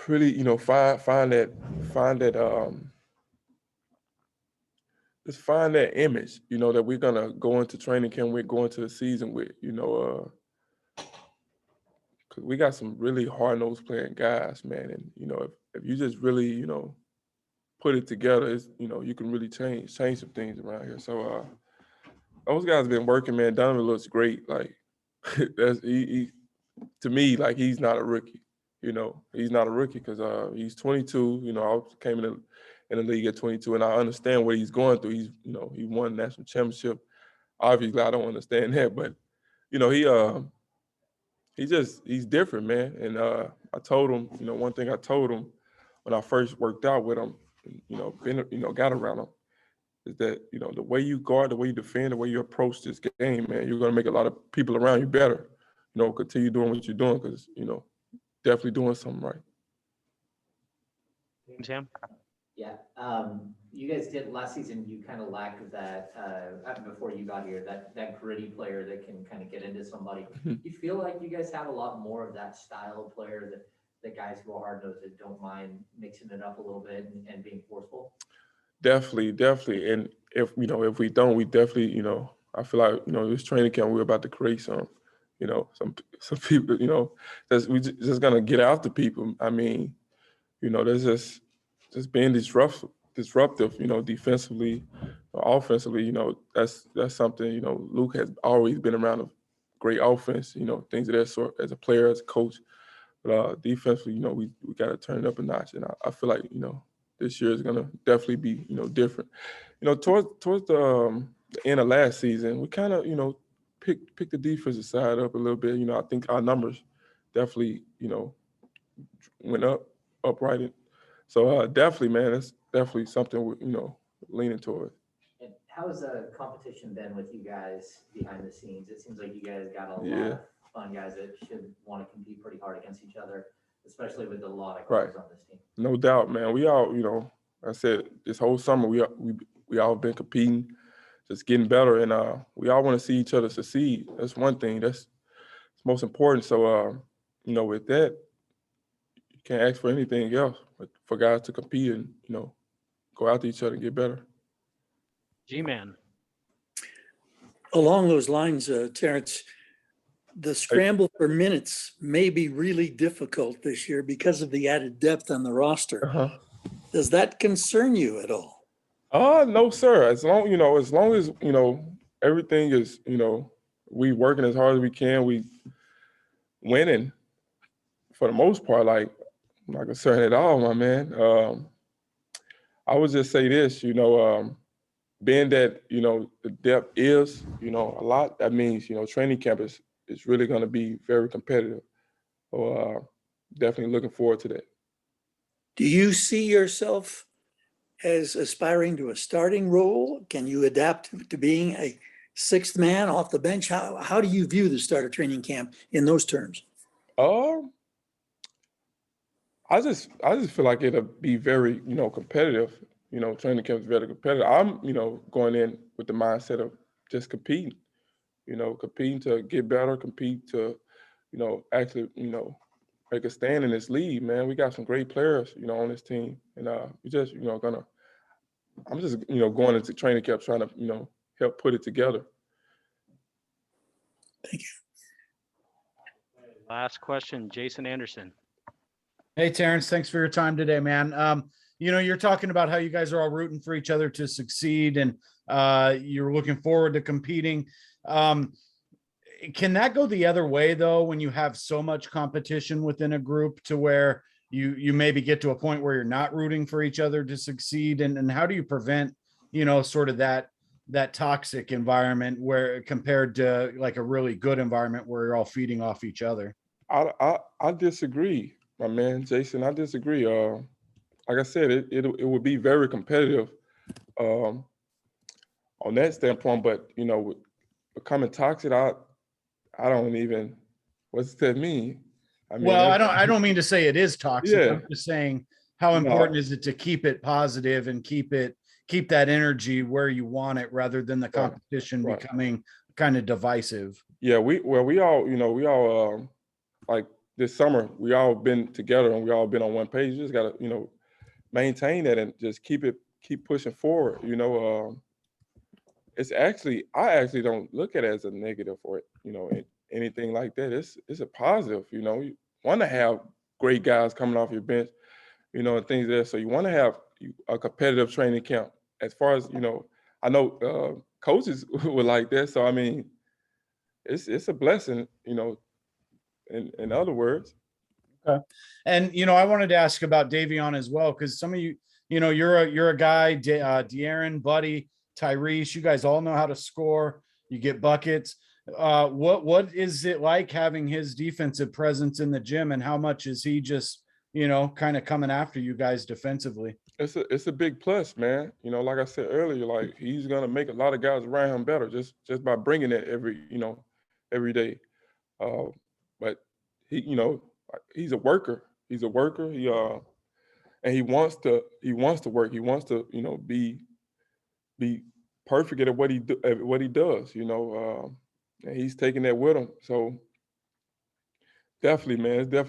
really, just find that image, that we're gonna go into training camp, we're going to the season with, 'cause we got some really hard-nosed playing guys, man. And, if you just really, put it together, it's, you can really change some things around here. So those guys been working, man. Donovan looks great. Like that's he to me, like he's not a rookie. He's not a rookie because he's 22. I came in the league at 22, and I understand what he's going through. He won national championship. Obviously, I don't understand that, but he's different, man. And I told him, one thing I told him when I first worked out with him, got around him, is that the way you guard, the way you defend, the way you approach this game, man, you're gonna make a lot of people around you better. Continue doing what you're doing because definitely doing something right. Tim? Yeah, you guys did last season. You kind of lacked that before you got here. That gritty player that can kind of get into somebody. You feel like you guys have a lot more of that style of player that the guys who are hard nosed that don't mind mixing it up a little bit and being forceful. Definitely. And if we don't, we definitely, I feel like, this training camp, we're about to create some people, we just gonna get after people. I mean, there's just being disruptive, defensively, offensively, that's something, Luke has always been around a great offense, things of that sort as a player, as a coach. But defensively, we got to turn it up a notch. And I feel like, this year is gonna definitely be, different. Towards the end of last season, we kind of, picked the defensive side up a little bit. I think our numbers definitely, went upright. So definitely, man, that's definitely something we're, leaning towards. And how has the competition been with you guys behind the scenes? It seems like you guys got a lot Yeah. of fun guys that should want to compete pretty hard against each other, especially with a lot of Right. guys on this team. No doubt, man. We all, I said this whole summer we all been competing, just getting better, and we all want to see each other succeed. That's one thing. That's most important. So, with that, you can't ask for anything else but for guys to compete and go after each other and get better. G-Man. Along those lines, Terrence, the scramble for minutes may be really difficult this year because of the added depth on the roster. Uh-huh. Does that concern you at all? No, sir. As long as everything is, we working as hard as we can, we winning for the most part. Like, I'm not concerned at all, my man. I would just say this, being that the depth is a lot. That means training camp is really going to be very competitive. So definitely looking forward to that. Do you see yourself as aspiring to a starting role? Can you adapt to being a sixth man off the bench? How do you view the start of training camp in those terms? I just feel like it'll be very competitive. Training camp is very competitive. I'm going in with the mindset of just competing. Competing to get better, compete to actually make a stand in this league, man. We got some great players on this team, and we just I'm just going into training camp trying to help put it together. Thank you. Last question, Jason Anderson. Hey, Terrence, thanks for your time today, man. You're talking about how you guys are all rooting for each other to succeed, and you're looking forward to competing. Can that go the other way, though, when you have so much competition within a group to where you maybe get to a point where you're not rooting for each other to succeed? And how do you prevent, sort of that toxic environment where compared to like a really good environment where you're all feeding off each other? I disagree, my man, Jason. I disagree. Like I said, it would be very competitive on that standpoint. But with becoming toxic, I don't even. What's that mean? I mean, well, I don't mean to say it is toxic. Yeah. I'm just saying how important is it to keep it positive and keep that energy where you want it rather than the competition becoming kind of divisive. Yeah, we all like this summer we all been together and we all been on one page. You just gotta, you know, maintain that and just keep pushing forward. You know, I actually don't look at it as a negative or, you know, anything like that. It's a positive. You know, you want to have great guys coming off your bench, you know, and things there. So you want to have a competitive training camp. As far as, you know, I know coaches would like that. So I mean, it's a blessing, you know. In other words. Okay. And, you know, I wanted to ask about Davion as well, because some of you, you know, you're a guy, De'Aaron, Buddy, Tyrese, you guys all know how to score. You get buckets. What is it like having his defensive presence in the gym, and how much is he just, you know, kind of coming after you guys defensively? It's a big plus, man. You know, like I said earlier, like he's gonna make a lot of guys around him better just by bringing it every day. But he, you know, he's a worker. He's a worker. And he wants to work. He wants to, you know, be perfect at what he does. You know, and he's taking that with him. So definitely, man, it's definitely.